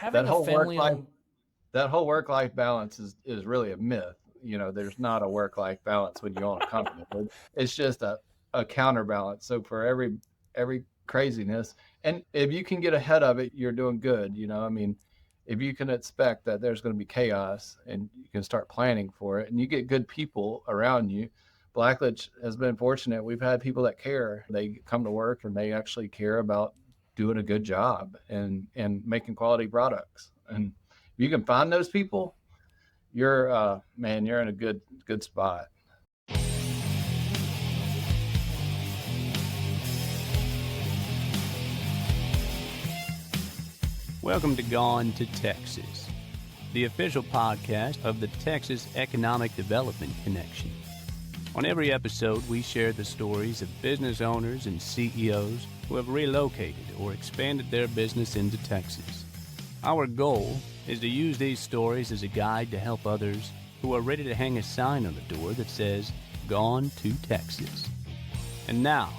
having that a whole work family life owned. that whole work life balance is really a myth. There's not a work life balance when you own a company. It's just a counterbalance. So for every craziness, and if you can get ahead of it, you're doing good. I mean, if you can expect that there's going to be chaos and you can start planning for it, and you get good people around you. Blackledge has been fortunate. We've had people that care. They come to work and they actually care about doing a good job and making quality products. And if you can find those people, you're in a good spot. Welcome to Gone to Texas, the official podcast of the Texas Economic Development Connection. On every episode, we share the stories of business owners and CEOs who have relocated or expanded their business into Texas. Our goal is to use these stories as a guide to help others who are ready to hang a sign on the door that says, Gone to Texas. And now,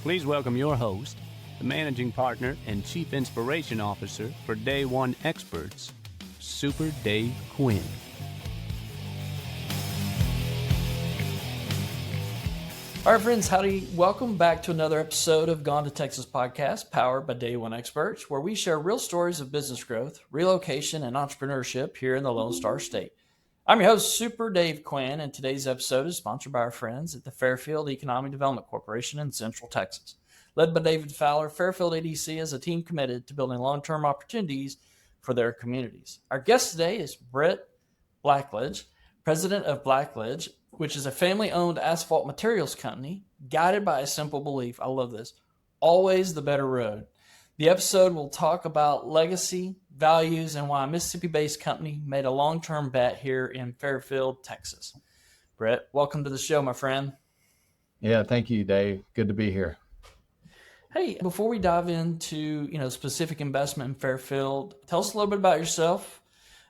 please welcome your host, the managing partner and chief inspiration officer for Day One Experts, Super Dave Quinn. All right, friends, howdy. Welcome back to another episode of Gone to Texas podcast, powered by Day One Experts, where we share real stories of business growth, relocation, and entrepreneurship here in the Lone Star State. I'm your host, Super Dave Quinn, and today's episode is sponsored by our friends at the Fairfield Economic Development Corporation in Central Texas. Led by David Fowler, Fairfield EDC is a team committed to building long-term opportunities for their communities. Our guest today is Brit Blacklidge, president of Blacklidge, which is a family-owned asphalt materials company guided by a simple belief. I love this. Always the better road. The episode will talk about legacy, values, and why a Mississippi-based company made a long-term bet here in Fairfield, Texas. Brett, welcome to the show, my friend. Yeah, thank you, Dave. Good to be here. Hey, before we dive into, specific investment in Fairfield, tell us a little bit about yourself.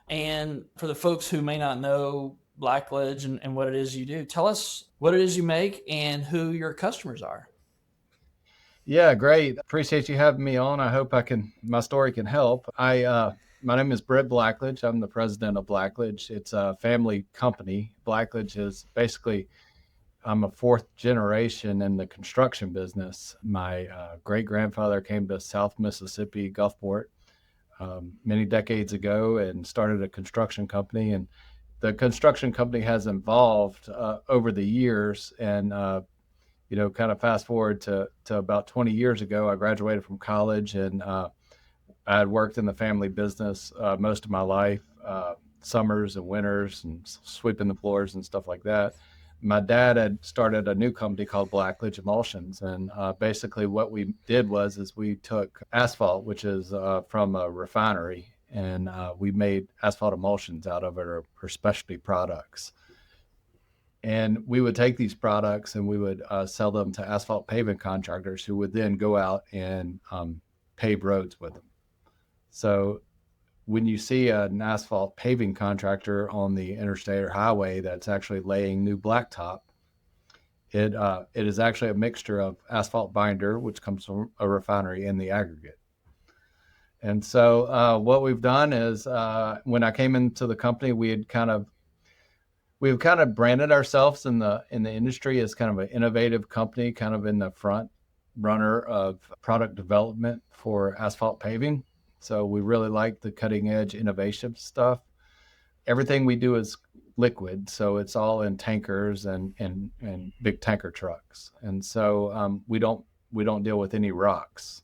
And for the folks who may not know Blacklidge and what it is you do, tell us what it is you make and who your customers are. Yeah, great. Appreciate you having me on. I hope my story can help. My name is Brit Blacklidge. I'm the president of Blacklidge. It's a family company. Blacklidge is basically, I'm a fourth generation in the construction business. My great grandfather came to South Mississippi, Gulfport, many decades ago and started a construction company. And the construction company has evolved over the years. And, kind of fast forward to about 20 years ago, I graduated from college and I had worked in the family business most of my life, summers and winters and sweeping the floors and stuff like that. My dad had started a new company called Blacklidge Emulsions. And basically what we did is we took asphalt, which is from a refinery, and we made asphalt emulsions out of it, or specialty products. And we would take these products and we would sell them to asphalt paving contractors who would then go out and pave roads with them. So when you see an asphalt paving contractor on the interstate or highway that's actually laying new blacktop, it is actually a mixture of asphalt binder, which comes from a refinery, and the aggregate. And so what we've done is when I came into the company, we've kind of branded ourselves in the industry as kind of an innovative company, kind of in the front runner of product development for asphalt paving. So we really like the cutting edge innovation stuff. Everything we do is liquid, so it's all in tankers and big tanker trucks. And so we don't deal with any rocks.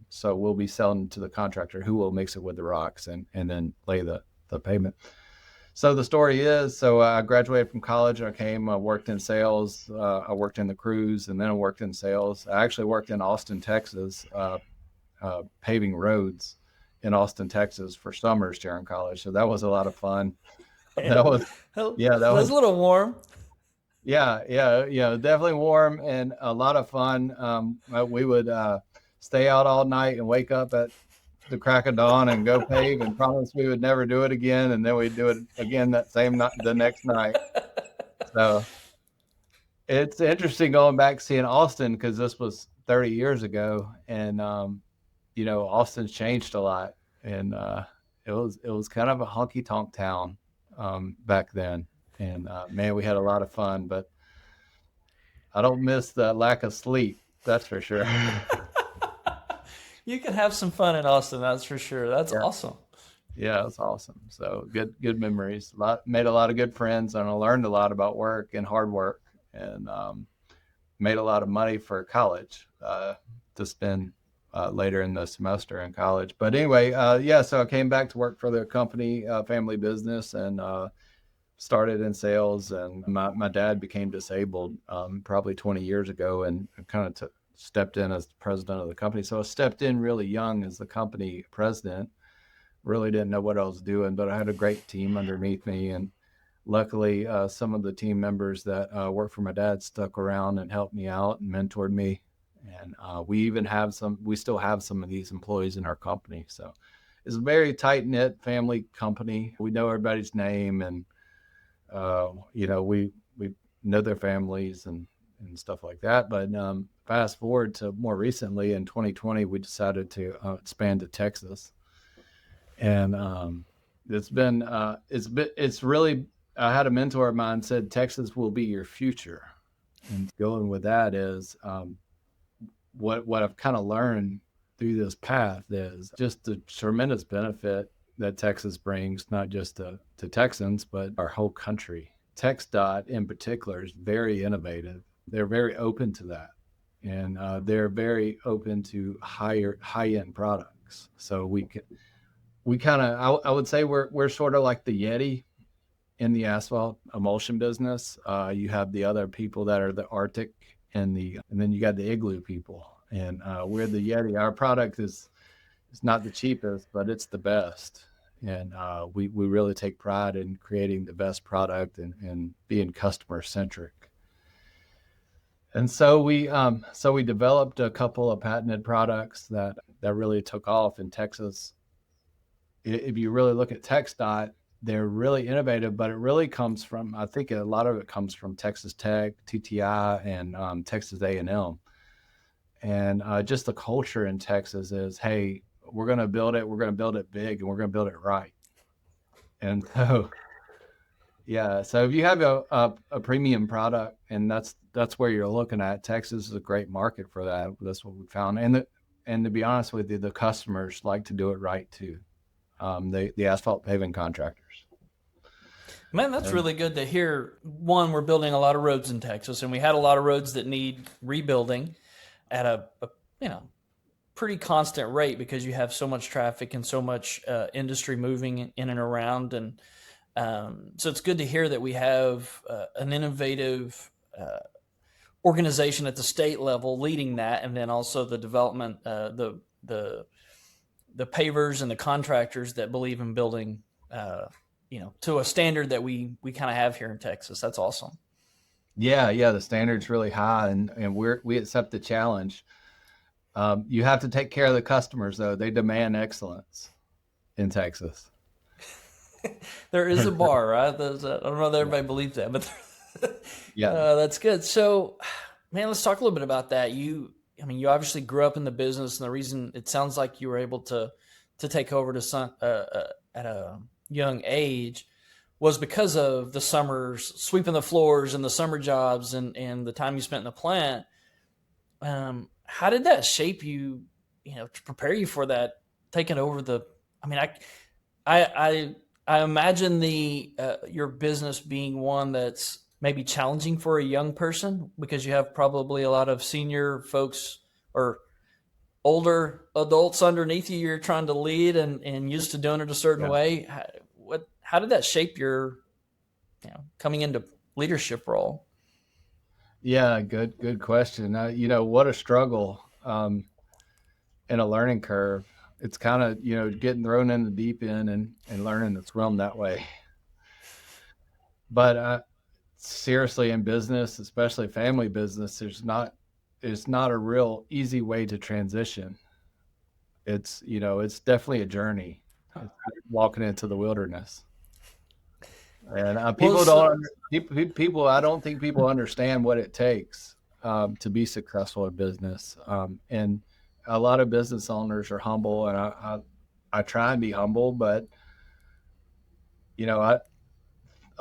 So we'll be selling to the contractor who will mix it with the rocks and then lay the pavement. So the story is, I graduated from college. I worked in sales. I worked in the crews, and then I worked in sales. I actually worked in Austin, Texas, paving roads in Austin, Texas for summers during college. So that was a lot of fun. That was a little warm. Yeah, definitely warm and a lot of fun. We would stay out all night and wake up at the crack of dawn and go pave and promise we would never do it again. And then we'd do it again that same night, the next night. So it's interesting going back seeing Austin, because this was 30 years ago, and Austin's changed a lot, and it was kind of a honky tonk town back then, and man, we had a lot of fun. But I don't miss the lack of sleep. That's for sure. You can have some fun in Austin, that's for sure. That's Yeah. awesome. Yeah, it was awesome. So good memories. Made a lot of good friends, and I learned a lot about work and hard work, and made a lot of money for college to spend later in the semester in college. But anyway, yeah, so I came back to work for the company, family business, and started in sales. And my dad became disabled probably 20 years ago, and kind of stepped in as the president of the company. So I stepped in really young as the company president. Really didn't know what I was doing, but I had a great team underneath me. And luckily, some of the team members that worked for my dad stuck around and helped me out and mentored me. And we still have some of these employees in our company. So it's a very tight knit family company. We know everybody's name, and we know their families and stuff like that. But fast forward to more recently in 2020, we decided to expand to Texas. And it's really, I had a mentor of mine said, Texas will be your future. And going with that is what I've kind of learned through this path is just the tremendous benefit that Texas brings, not just to Texans, but our whole country. TxDOT in particular is very innovative. They're very open to that. And they're very open to high-end products. So we kind of, I would say we're sort of like the Yeti in the asphalt emulsion business. You have the other people that are the Arctic and then you got the Igloo people, and we're the Yeti. Our product is not the cheapest, but it's the best. And we really take pride in creating the best product and being customer centric. And so we developed a couple of patented products that really took off in Texas. If you really look at TxDOT, they're really innovative, but it really comes from, I think a lot of it comes from Texas Tech, TTI, and Texas A&M. And just the culture in Texas is, hey, we're going to build it big, and we're going to build it right. And so, yeah, so if you have a premium product, and that's where you're looking at, Texas is a great market for that. That's what we found. And to be honest with you, the customers like to do it right too. The asphalt paving contractors. Man, that's really good to hear. One, we're building a lot of roads in Texas, and we had a lot of roads that need rebuilding at a pretty constant rate because you have so much traffic and so much industry moving in and around. And so it's good to hear that we have an innovative organization at the state level leading that, and then also the development, the pavers and the contractors that believe in building, to a standard that we kind of have here in Texas. That's awesome. Yeah, the standard's really high, and we accept the challenge. You have to take care of the customers, though. They demand excellence in Texas. There is a bar, right? I don't know that everybody believes that, but yeah, that's good. So, man, let's talk a little bit about that. You obviously grew up in the business, and the reason it sounds like you were able to take over at a young age was because of the summers, sweeping the floors and the summer jobs and the time you spent in the plant. How did that shape you, to prepare you for that, taking over I imagine your business being one that's maybe challenging for a young person because you have probably a lot of senior folks or older adults underneath you you're trying to lead and used to doing it a certain way. How did that shape your coming into leadership role? Yeah, good question. What a struggle and a learning curve. It's kind of, getting thrown in the deep end and learning to swim that way. But seriously, in business, especially family business, there's not a real easy way to transition. It's definitely a journey. It's like walking into the wilderness. And I don't think people understand what it takes to be successful in business. And a lot of business owners are humble, and I try and be humble, but a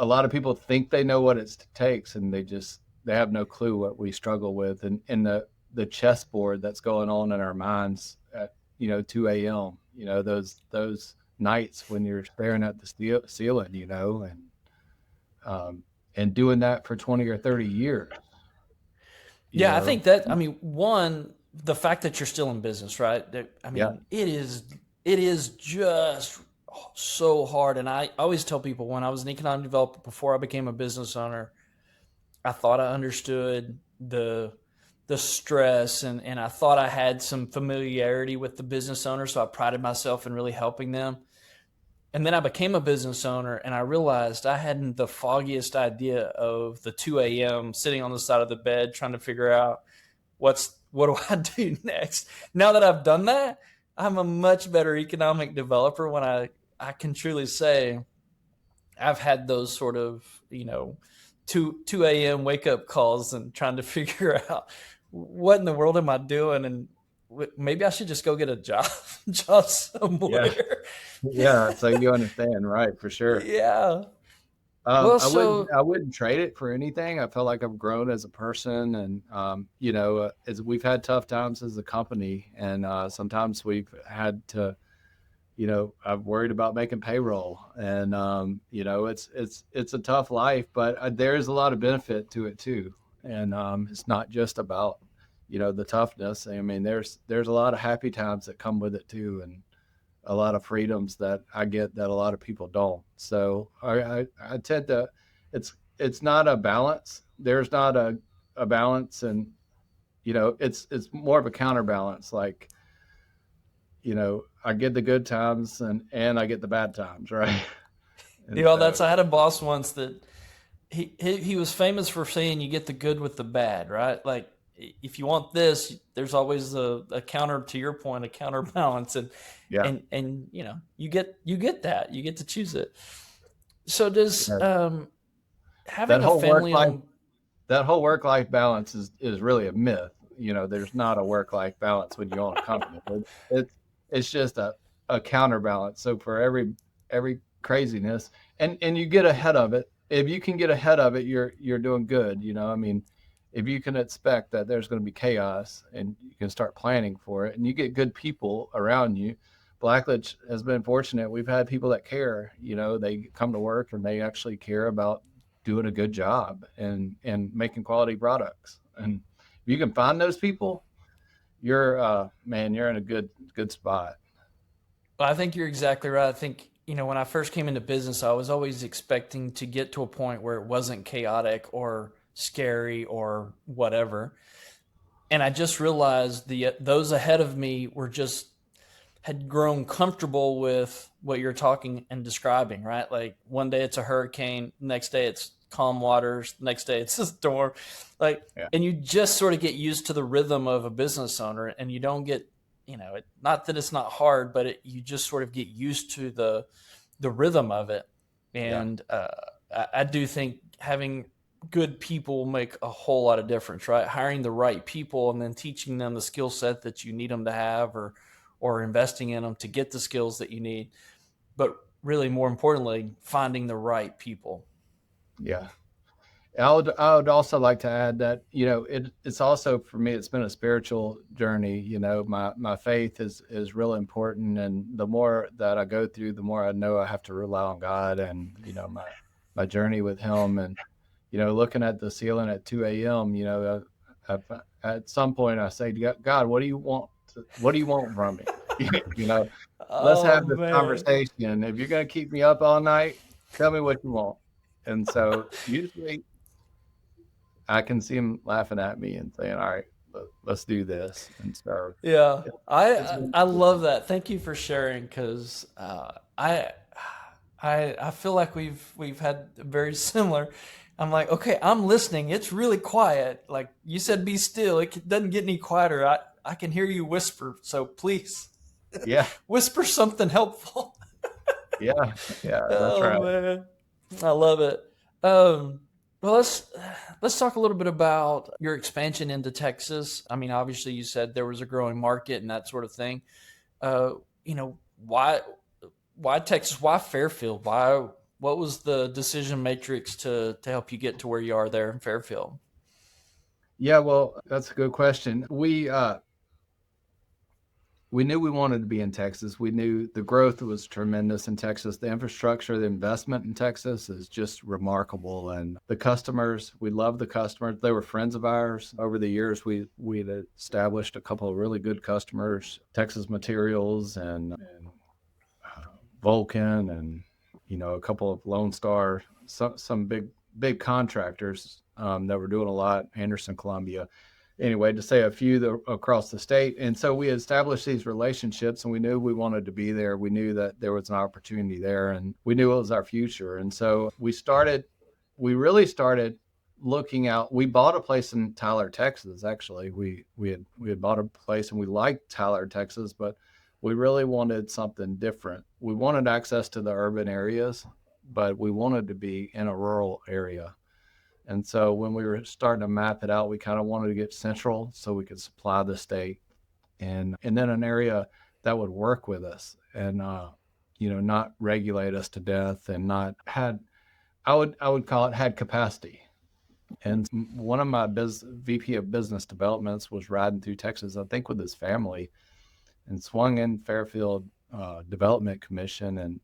lot of people think they know what it takes, and they have no clue what we struggle with, and the chessboard that's going on in our minds at 2 a.m. Those nights when you're staring at the ceiling, and doing that for 20 or 30 years. Yeah, I think that, I mean, one, the fact that you're still in business, right? I Yeah. mean, it is just so hard. And I always tell people, when I was an economic developer before I became a business owner, I thought I understood the stress, and I thought I had some familiarity with the business owner, so I prided myself in really helping them. And then I became a business owner, and I realized I hadn't the foggiest idea of the 2 a.m. sitting on the side of the bed trying to figure out what do I do next. Now that I've done that, I'm a much better economic developer when I can truly say I've had those sort of, 2 a.m. wake up calls and trying to figure out what in the world am I doing, and maybe I should just go get a job somewhere. Yeah. So you understand, right? For sure. Yeah. Well, I wouldn't trade it for anything. I feel like I've grown as a person, and as we've had tough times as a company, and sometimes we've had to, I've worried about making payroll, and it's a tough life, but there's a lot of benefit to it too, and it's not just about the toughness. I mean, there's a lot of happy times that come with it too, and a lot of freedoms that I get that a lot of people don't. So I tend to, it's not a balance. There's not a balance, and it's more of a counterbalance. Like, I get the good times and I get the bad times, right? And I had a boss once that he was famous for saying you get the good with the bad, right? Like, if you want this, there's always a counter, to your point, a counterbalance, and yeah, and you get that, you get to choose it. So does having that a whole family work life balance is really a myth. There's not a work life balance when you own a company. It's just a counterbalance. So for every craziness, and you get ahead of it. If you can get ahead of it, you're doing good. I mean, if you can expect that there's going to be chaos, and you can start planning for it, and you get good people around you. Blacklidge has been fortunate. We've had people that care. They come to work and they actually care about doing a good job and making quality products. And if you can find those people, you're in a good spot. I think you're exactly right. I think, when I first came into business, I was always expecting to get to a point where it wasn't chaotic or scary or whatever. And I just realized those ahead of me had grown comfortable with what you're talking and describing, right? Like, one day it's a hurricane, next day it's calm waters, next day it's a storm. Like, Yeah. and you just sort of get used to the rhythm of a business owner, and you don't get, not that it's not hard, but you just sort of get used to the rhythm of it. And I do think having good people make a whole lot of difference, right? Hiring the right people and then teaching them the skill set that you need them to have, or investing in them to get the skills that you need. But really, more importantly, finding the right people. Yeah. I would also like to add that, it's also, for me, it's been a spiritual journey. My faith is real important. And the more that I go through, the more I know I have to rely on God, and, my journey with him, and, looking at the ceiling at 2 a.m., at some point I say, God, what do you want? What do you want from me? Let's have this conversation. If you're going to keep me up all night, tell me what you want. And so usually I can see him laughing at me and saying, all right, let's do this. And so, Yeah, I love that. Thank you for sharing, because I feel like we've had very similar. I'm like, okay, I'm listening. It's really quiet. Like you said, be still. It doesn't get any quieter. I can hear you whisper. So please, yeah, whisper something helpful. yeah, that's Oh right. man, I love it. Well, let's talk a little bit about your expansion into Texas. I mean, obviously, you said there was a growing market and that sort of thing. why Texas? Why Fairfield? What was the decision matrix to help you get to where you are there in Fairfield? Yeah, well, that's a good question. We knew we wanted to be in Texas. We knew the growth was tremendous in Texas. The infrastructure, the investment in Texas is just remarkable. And the customers, we love the customers. They were friends of ours. Over the years, we'd established a couple of really good customers, Texas Materials and Vulcan, and a couple of Lone Star, some big contractors that were doing a lot. Anderson, Columbia. Anyway, to say a few across the state. And so we established these relationships, and we knew we wanted to be there. We knew that there was an opportunity there, and we knew it was our future. And so we really started looking out. We bought a place in Tyler, Texas. Actually, we had bought a place, and we liked Tyler, Texas, but we really wanted something different. We wanted access to the urban areas, but we wanted to be in a rural area. And so when we were starting to map it out, we kind of wanted to get central so we could supply the state, and then an area that would work with us and not regulate us to death, and not had, I would call it, had capacity. And one of my VP of business developments was riding through Texas, I think with his family, and swung in Fairfield Development Commission and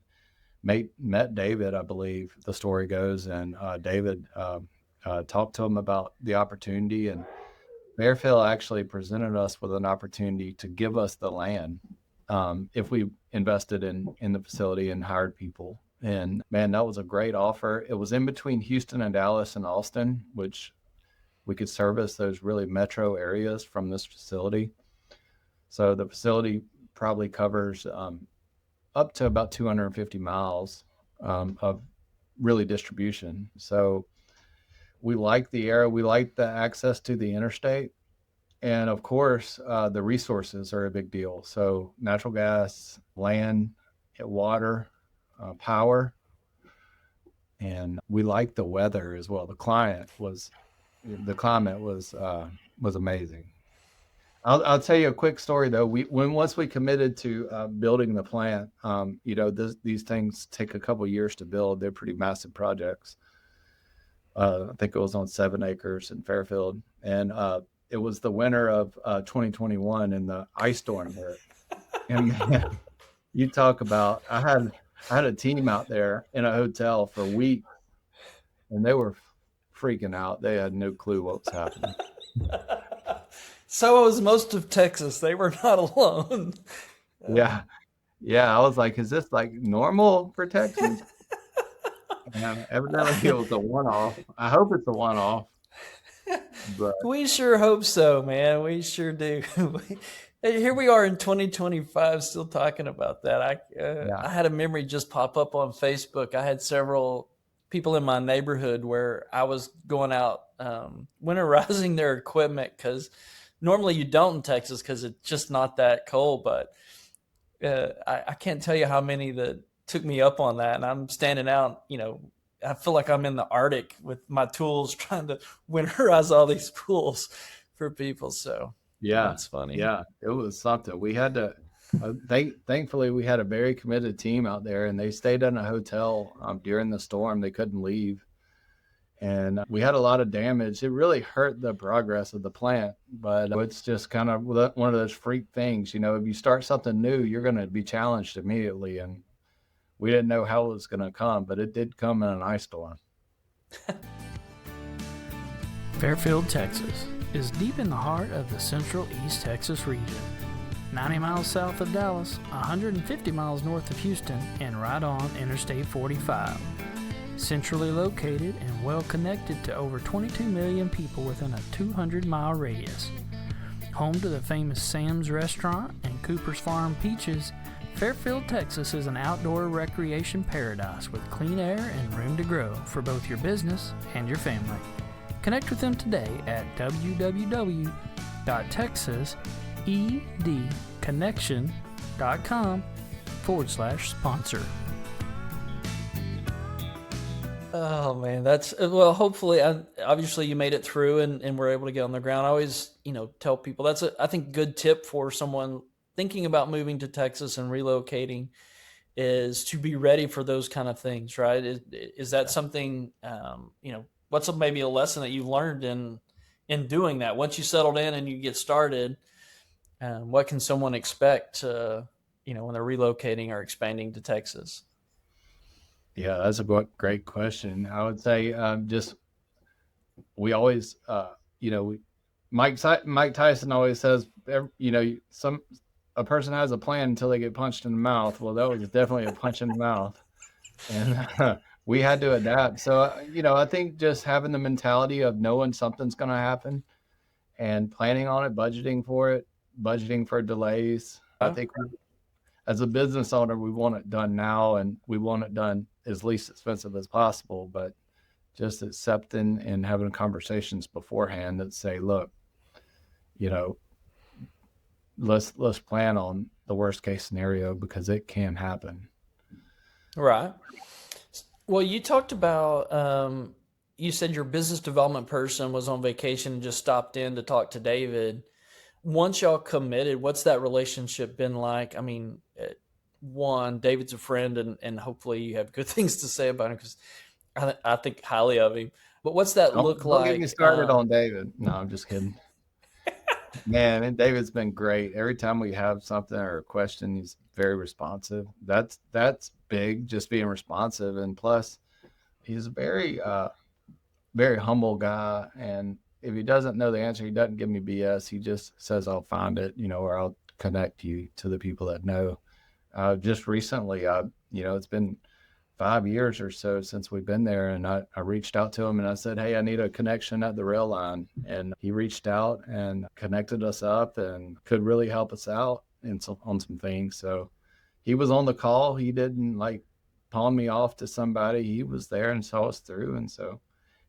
met David, I believe the story goes, and David talked to him about the opportunity, and Fairfield actually presented us with an opportunity to give us the land if we invested in the facility and hired people. And man, that was a great offer. It was in between Houston and Dallas and Austin, which we could service those really metro areas from this facility. So the facility probably covers up to about 250 miles of really distribution. So we like the area. We like the access to the interstate. And of course, the resources are a big deal. So natural gas, land, water, power. And we like the weather as well. The climate was amazing. I'll tell you a quick story though. Once we committed to building the plant, these things take a couple of years to build. They're pretty massive projects. I think it was on 7 acres in Fairfield, and it was the winter of 2021, and the ice storm hit. And man, you talk about, I had a team out there in a hotel for weeks, and they were freaking out. They had no clue what was happening. So it was most of Texas. They were not alone. Yeah. I was like, is this like normal for Texas? Evidently it was a one-off. I hope it's a one-off. But we sure hope so, man. We sure do. Here we are in 2025 still talking about that. I had a memory just pop up on Facebook. I had several people in my neighborhood where I was going out winterizing their equipment, because normally you don't in Texas because it's just not that cold. But I can't tell you how many that took me up on that. And I'm standing out, I feel like I'm in the Arctic with my tools trying to winterize all these pools for people. So yeah, that's funny. Yeah, it was something. We had to, thankfully we had a very committed team out there, and they stayed in a hotel during the storm. They couldn't leave. And we had a lot of damage. It really hurt the progress of the plant, but it's just kind of one of those freak things. If you start something new, you're going to be challenged immediately. And we didn't know how it was going to come, but it did come in an ice storm. Fairfield, Texas is deep in the heart of the central East Texas region. 90 miles south of Dallas, 150 miles north of Houston, and right on Interstate 45. Centrally located and well connected to over 22 million people within a 200-mile radius. Home to the famous Sam's Restaurant and Cooper's Farm Peaches, Fairfield, Texas is an outdoor recreation paradise with clean air and room to grow for both your business and your family. Connect with them today at www.texasedconnection.com/sponsor. Oh man, hopefully, obviously you made it through and were able to get on the ground. I always, tell people that's I think good tip for someone thinking about moving to Texas and relocating is to be ready for those kind of things, right? Is that something, what's maybe a lesson that you've learned in doing that? Once you settled in and you get started, what can someone expect, when they're relocating or expanding to Texas? Yeah, that's a great question. I would say just we always, Mike Tyson always says, a person has a plan until they get punched in the mouth. Well, that was definitely a punch in the mouth, and we had to adapt. So, I think just having the mentality of knowing something's going to happen and planning on it, budgeting for delays. I think as a business owner, we want it done now, and we want it done as least expensive as possible, but just accepting and having conversations beforehand that say, look, let's plan on the worst case scenario because it can happen. Right. Well, you talked about, you said your business development person was on vacation and just stopped in to talk to David. Once y'all committed, what's that relationship been like? I mean, one, David's a friend, and hopefully you have good things to say about him because I think highly of him. But what's that look like? Don't get me started on David. No, I'm just kidding. Man, and David's been great. Every time we have something or a question, he's very responsive. That's big, just being responsive. And plus, he's a very, very humble guy. And if he doesn't know the answer, he doesn't give me BS. He just says, I'll find it, or I'll connect you to the people that know. Just recently, it's been 5 years or so since we've been there, and I reached out to him and I said, hey, I need a connection at the rail line, and he reached out and connected us up and could really help us out on some things. So he was on the call. He didn't pawn me off to somebody. He was there and saw us through, and so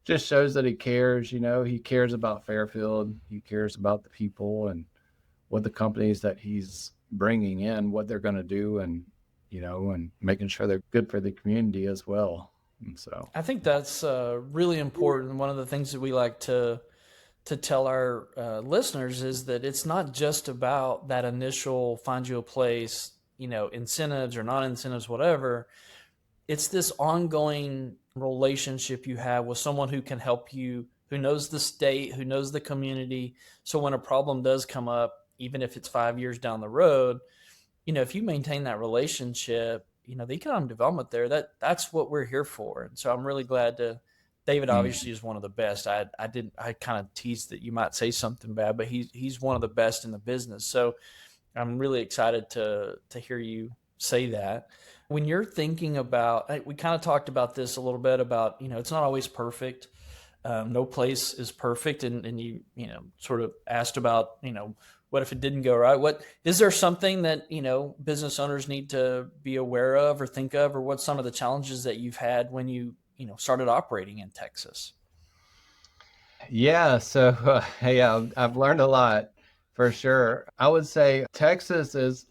just shows that he cares. He cares about Fairfield. He cares about the people and what the companies that he's bringing in, what they're going to do, and making sure they're good for the community as well. And so I think that's really important. One of the things that we like to tell our listeners is that it's not just about that initial find you a place, incentives or non-incentives, whatever. It's this ongoing relationship you have with someone who can help you, who knows the state, who knows the community. So when a problem does come up, even if it's 5 years down the road, if you maintain that relationship, the economic development there, that's what we're here for. And so I'm really glad David obviously is one of the best. I kind of teased that you might say something bad, but he's one of the best in the business. So I'm really excited to hear you say that. When you're thinking about, we kind of talked about this a little bit about, it's not always perfect. No place is perfect. And you sort of asked about, what if it didn't go right? What is there something that, business owners need to be aware of or think of, or what's some of the challenges that you've had when you started operating in Texas? Yeah. So, I've learned a lot for sure. I would say Texas is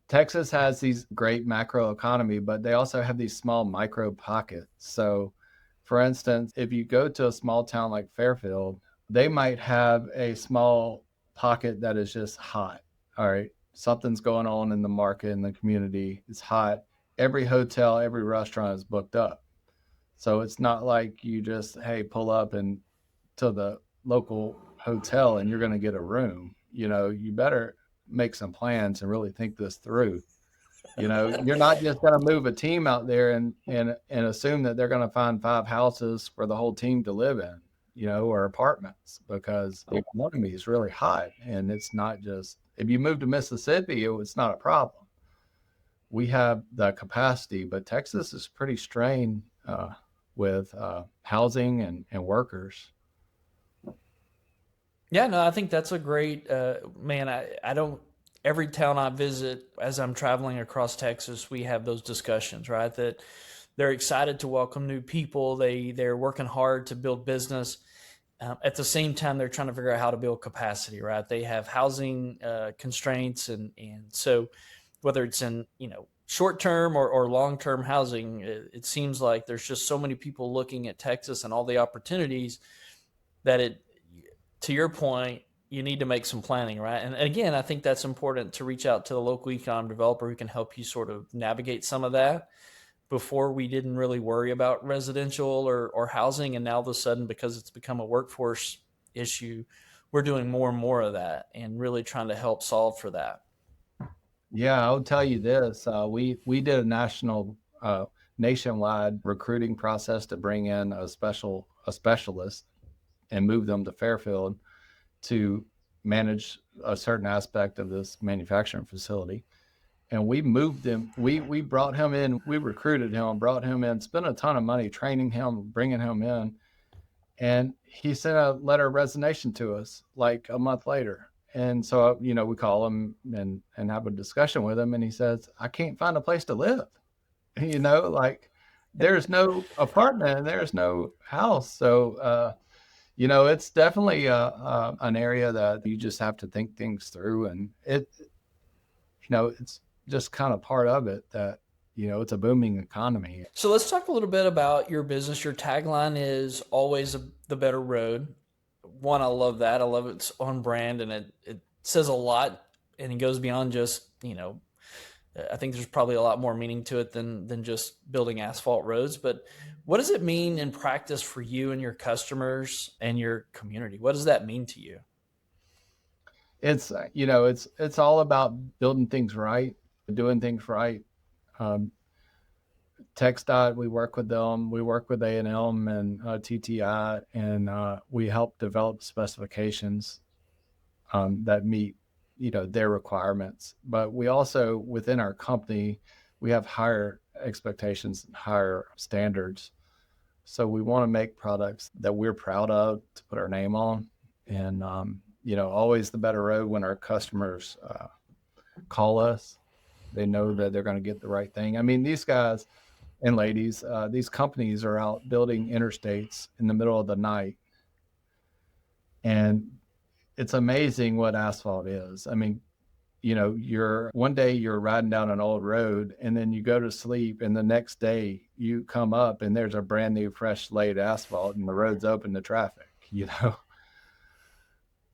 Texas has these great macro economy, but they also have these small micro pockets. So for instance, if you go to a small town like Fairfield, they might have a small pocket that is just hot. All right. Something's going on in the market, in the community. It's hot. Every hotel, every restaurant is booked up. So it's not like you just, hey, pull up and to the local hotel and you're going to get a room. You better make some plans and really think this through. You're not just going to move a team out there and assume that they're going to find 5 houses for the whole team to live in, or apartments, because the economy is really hot. And it's not just, if you move to Mississippi, it's not a problem. We have the capacity, but Texas is pretty strained with housing and workers. Yeah, no, I think that's a great, man, I don't, every town I visit as I'm traveling across Texas, we have those discussions, right? That they're excited to welcome new people. They're working hard to build business. At the same time, they're trying to figure out how to build capacity, right? They have housing constraints. And so whether it's in, short-term or long-term housing, it seems like there's just so many people looking at Texas and all the opportunities that to your point, you need to make some planning, right? And again, I think that's important to reach out to the local econ developer who can help you sort of navigate some of that. Before, we didn't really worry about residential or housing, and now all of a sudden, because it's become a workforce issue, we're doing more and more of that and really trying to help solve for that. Yeah, I'll tell you this. We did a nationwide recruiting process to bring in a specialist and move them to Fairfield to manage a certain aspect of this manufacturing facility. And we moved him. We brought him in. We recruited him, brought him in, spent a ton of money training him, bringing him in. And he sent a letter of resignation to us like a month later. And so, we call him and have a discussion with him. And he says, I can't find a place to live. Like there's no apartment and there's no house. So, it's definitely an area that you just have to think things through. And it's just kind of part of it that, it's a booming economy. So let's talk a little bit about your business. Your tagline is always the better road. One, I love that. I love it's on brand, and it says a lot, and it goes beyond just, I think there's probably a lot more meaning to it than just building asphalt roads. But what does it mean in practice for you and your customers and your community? What does that mean to you? It's, it's all about building things right, doing things right. TxDOT, we work with them. We work with A&M and TTI, and we help develop specifications that meet, their requirements. But we also, within our company, we have higher expectations and higher standards. So we want to make products that we're proud of to put our name on. And, always the better road when our customers call us. They know that they're going to get the right thing. I mean, these guys and ladies, these companies are out building interstates in the middle of the night. And it's amazing what asphalt is. I mean, one day you're riding down an old road and then you go to sleep, and the next day you come up and there's a brand new, fresh laid asphalt and the road's open to traffic.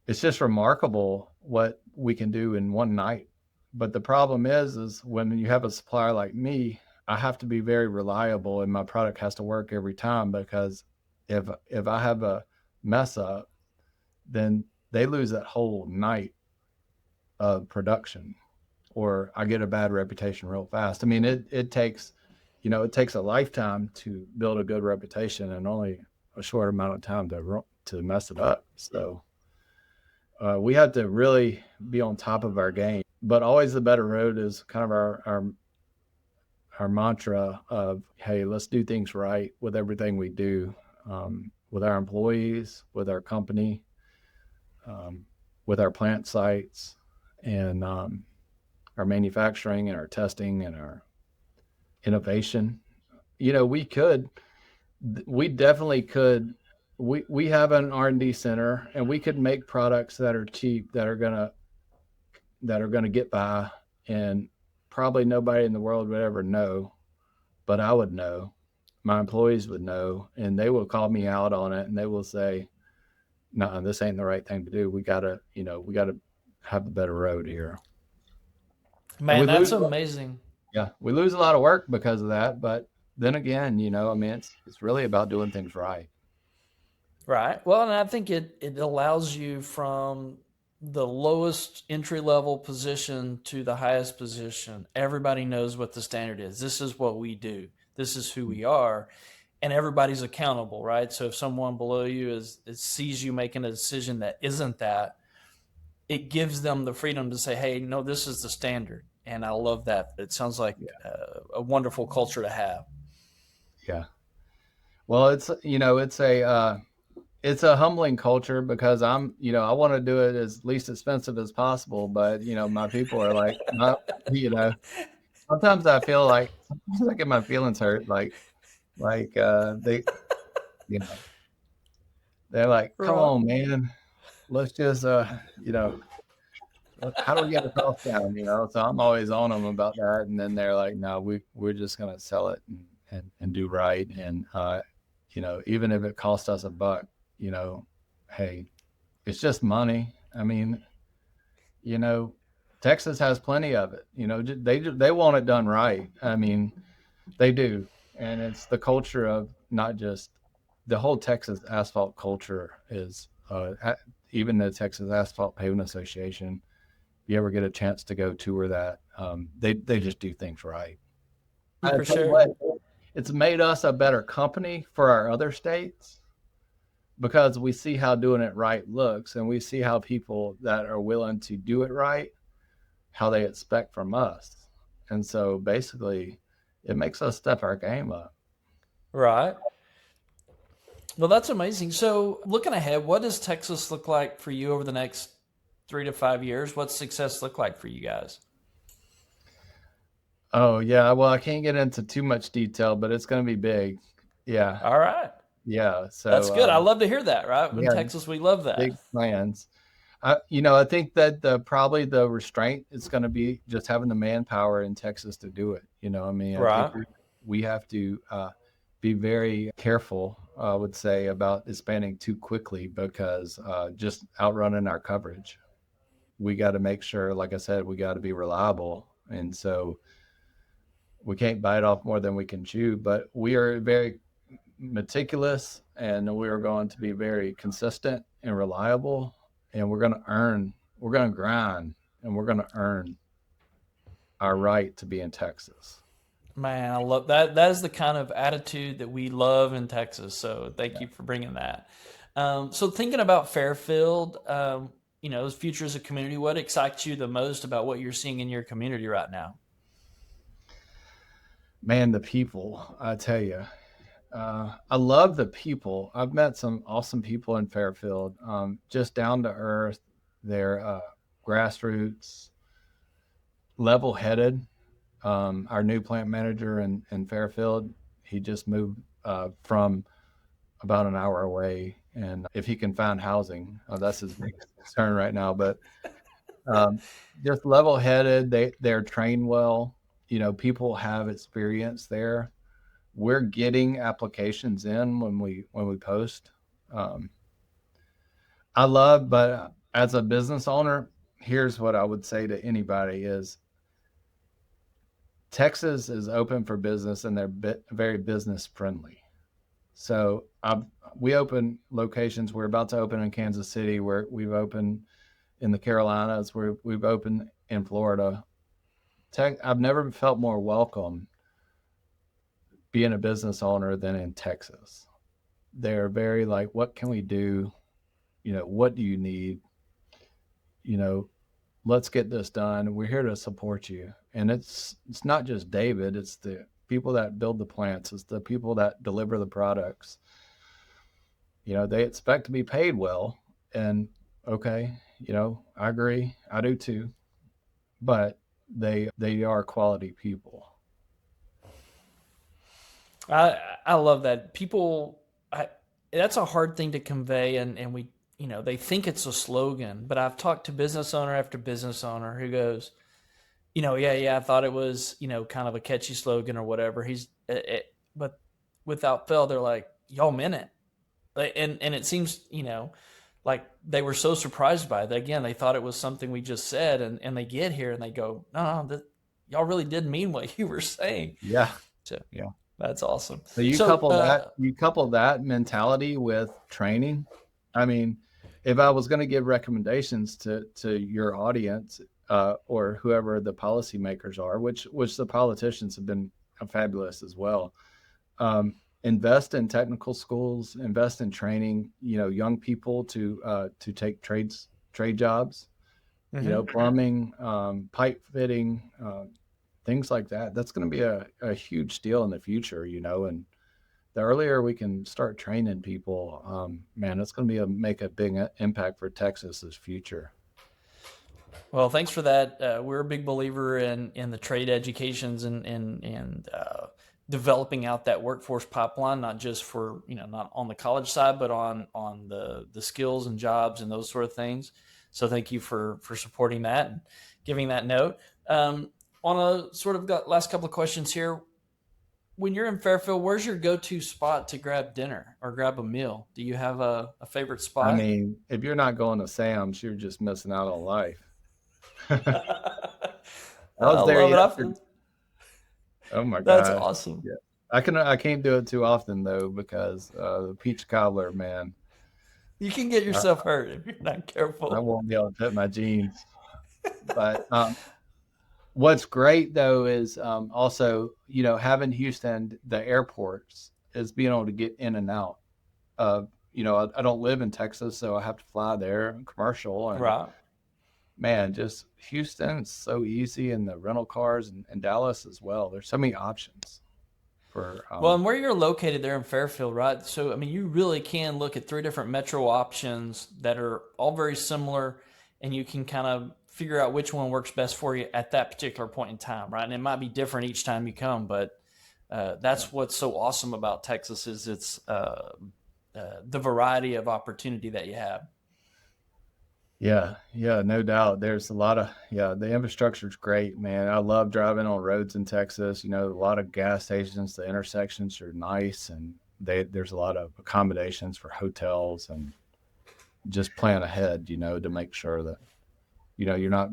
It's just remarkable what we can do in one night. But the problem is when you have a supplier like me, I have to be very reliable, and my product has to work every time, because if I have a mess up, then they lose that whole night of production, or I get a bad reputation real fast. I mean, it takes a lifetime to build a good reputation and only a short amount of time to mess it up. So we have to really be on top of our game. But always the better road is kind of our mantra of, hey, let's do things right with everything we do, with our employees, with our company, with our plant sites, and our manufacturing and our testing and our innovation. We definitely could. We have an R&D center, and we could make products that are cheap, that are gonna get by, and probably nobody in the world would ever know, but I would know, my employees would know, and they will call me out on it, and they will say, no, this ain't the right thing to do. We gotta have the better road here. Man, that's amazing. Yeah, we lose a lot of work because of that, but then again, I mean, it's really about doing things right. Right. Well, and I think it allows you from the lowest entry level position to the highest position. Everybody knows what the standard is. This is what we do. This is who we are. And everybody's accountable, right? So if someone below you sees you making a decision that isn't that, it gives them the freedom to say, hey, no, this is the standard. And I love that. It sounds like a wonderful culture to have. Yeah. Well, it's a humbling culture, because I want to do it as least expensive as possible. But, my people are like, sometimes I feel like I get my feelings hurt. They, they're like, come on, man, let's just, how do we get the cost down? So I'm always on them about that. And then they're like, no, we're just going to sell it and do right. And, even if it costs us $1, hey, it's just money. I mean, you know, Texas has plenty of it. You know, they want it done right. I mean, they do, and it's the culture of not just the whole Texas asphalt culture is even the Texas Asphalt Paving Association. If you ever get a chance to go tour that, they just do things right. I For tell you sure. what, it's made us a better company for our other states because we see how doing it right looks, and we see how people that are willing to do it right, how they expect from us. And so basically, it makes us step our game up. Right. Well, that's amazing. So, looking ahead, what does Texas look like for you over the next 3 to 5 years? What's success look like for you guys? Oh, yeah. Well, I can't get into too much detail, but it's going to be big. Yeah. All right. Yeah. That's So, good. I love to hear that, right? In yeah, Texas, we love that. big plans. I think that probably the restraint is going to be just having the manpower in Texas to do it. I mean, I think Right. we have to be very careful, I would say, about expanding too quickly because just outrunning our coverage. We got to make sure, like I said, we got to be reliable. And so we can't bite off more than we can chew, but we are very meticulous and we are going to be very consistent and reliable, and we're going to grind, and we're going to earn our right to be in Texas. Man, I love that. That is the kind of attitude that we love in Texas. So, thank you for bringing that. So, thinking about Fairfield, the future as a community, what excites you the most about what you're seeing in your community right now? Man, the people, I tell you, I love the people. I've met some awesome people in Fairfield, just down to earth. They're grassroots, level headed. Our new plant manager in Fairfield, he just moved from about an hour away. And if he can find housing, that's his biggest concern right now. But um, just level headed, they're trained well. People have experience there. We're getting applications in when we post. Um, but as a business owner, here's what I would say to anybody is Texas is open for business and they're very business friendly. So we open locations. We're about to open in Kansas City. We've opened in the Carolinas. We've opened in Florida. I've never felt more welcome being a business owner than in Texas. They're very like, what can we do? What do you need? You know, let's get this done. We're here to support you. And it's not just David, it's the people that build the plants, it's the people that deliver the products. They expect to be paid well. And okay, I agree. I do too. But they are quality people. I love that. That's a hard thing to convey, and we, they think it's a slogan, but I've talked to business owner after business owner who goes, yeah, I thought it was, kind of a catchy slogan or whatever. But without fail, they're like, y'all meant it. And it seems, like they were so surprised by it. Again, they thought it was something we just said, and they get here and they go, no, y'all really did mean what you were saying. Yeah. So Yeah. that's awesome. So you couple that mentality with training. I mean, if I was going to give recommendations to your audience or whoever the policymakers are, which the politicians have been fabulous as well, invest in technical schools, invest in training. Young people to take trade jobs. Plumbing, pipe fitting. Things like that. That's going to be a huge deal in the future, and the earlier we can start training people, man, it's going to make a big impact for Texas's future. Well, thanks for that. We're a big believer in the trade educations and developing out that workforce pipeline, not just for, not on the college side, but on the skills and jobs and those sort of things. So thank you for supporting that and giving that note. On a sort of last couple of questions here, when you're in Fairfield, where's your go-to spot to grab dinner or grab a meal? Do you have a favorite I spot? mean, if you're not going to Sam's, you're just missing out on life. I was I there love it. yesterday. Oh my That's gosh. awesome. Yeah. I can't do it too often though because the peach cobbler, man, You can get I, yourself hurt if you're not I careful. won't be able to fit my jeans. But what's great though is also, having Houston, the airports is being able to get in and out. I don't live in Texas, so I have to fly there commercial. And Right. man, just Houston, it's so easy, and the rental cars and Dallas as well. There's so many options for. Well, and where you're located there in Fairfield, right? So, I mean, you really can look at 3 different metro options that are all very similar, and you can kind of figure out which one works best for you at that particular point in time, right? And it might be different each time you come, but that's what's so awesome about Texas is it's the variety of opportunity that you have. Yeah, no doubt. There's a lot of, the infrastructure's great, man. I love driving on roads in Texas. A lot of gas stations, the intersections are nice, and there's a lot of accommodations for hotels, and just plan ahead, to make sure that, you're not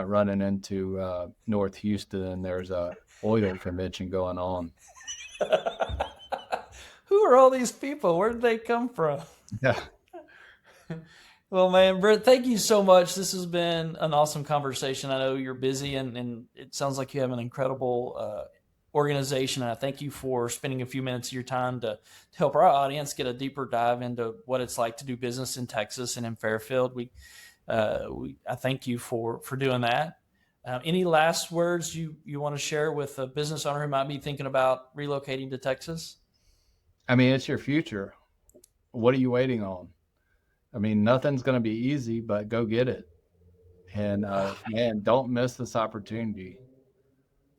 running into North Houston and there's a oil convention going on. Who are all these people? Where did they come from? Yeah. Well, man, Britt, thank you so much. This has been an awesome conversation. I know you're busy, and it sounds like you have an incredible organization. And I thank you for spending a few minutes of your time to help our audience get a deeper dive into what it's like to do business in Texas and in Fairfield. I thank you for doing that. Any last words you want to share with a business owner who might be thinking about relocating to Texas? I mean, it's your future. What are you waiting on? I mean, nothing's going to be easy, but go get it. And man, don't miss this opportunity.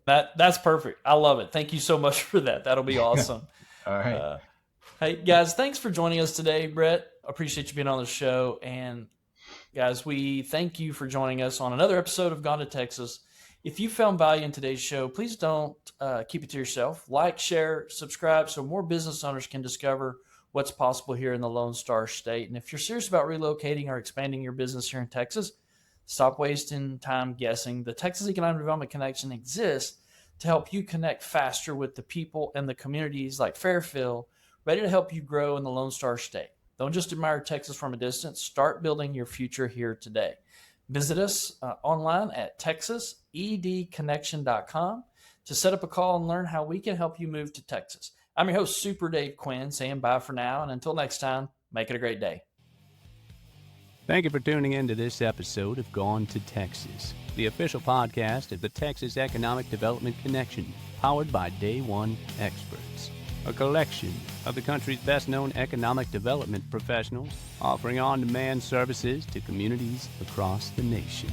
That's perfect. I love it. Thank you so much for that. That'll be awesome. All right. Hey guys, thanks for joining us today, Brett. Appreciate you being on the show. And guys, we thank you for joining us on another episode of Gone to Texas. If you found value in today's show, please don't keep it to yourself. Like, share, subscribe so more business owners can discover what's possible here in the Lone Star State. And if you're serious about relocating or expanding your business here in Texas, stop wasting time guessing. The Texas Economic Development Connection exists to help you connect faster with the people and the communities like Fairfield, ready to help you grow in the Lone Star State. Don't just admire Texas from a distance. Start building your future here today. Visit us online at texasedconnection.com to set up a call and learn how we can help you move to Texas. I'm your host, Super Dave Quinn, saying bye for now. And until next time, make it a great day. Thank you for tuning in to this episode of Gone to Texas, the official podcast of the Texas Economic Development Connection, powered by Day One Experts, a collection of the country's best-known economic development professionals offering on-demand services to communities across the nation.